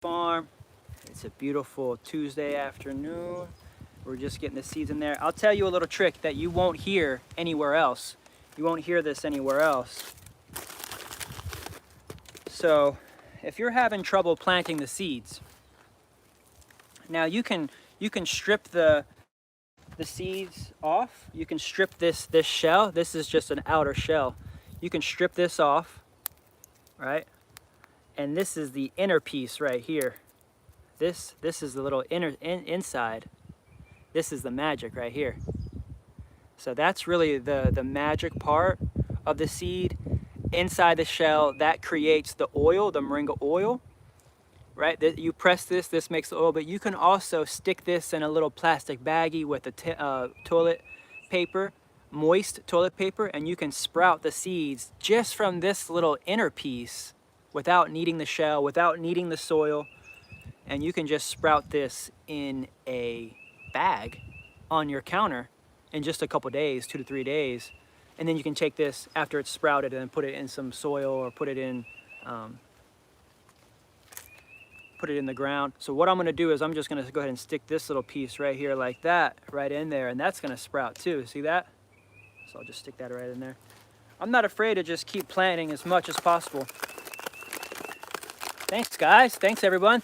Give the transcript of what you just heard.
farm. It's a beautiful Tuesday afternoon. We're just getting the seeds in there. I'll tell you a little trick that you won't hear anywhere else. You won't hear this anywhere else. So if you're having trouble planting the seeds, now you can strip the seeds off. You can strip this shell. This is just an outer shell. You can strip this off, right? And this is the inner piece right here. This is the little inside. This is the magic right here. So that's really the magic part of the seed. Inside the shell, that creates the oil, the moringa oil, right? You press this makes the oil, but you can also stick this in a little plastic baggie with a toilet paper, moist toilet paper, and you can sprout the seeds just from this little inner piece without needing the shell, without needing the soil. And you can just sprout this in a bag on your counter in just a couple days, 2 to 3 days. And then you can take this after it's sprouted and put it in some soil or put it in the ground. So what I'm gonna do is I'm just gonna go ahead and stick this little piece right here like that, right in there, and that's gonna sprout too, see that? So I'll just stick that right in there. I'm not afraid to just keep planting as much as possible. Thanks guys, thanks everyone.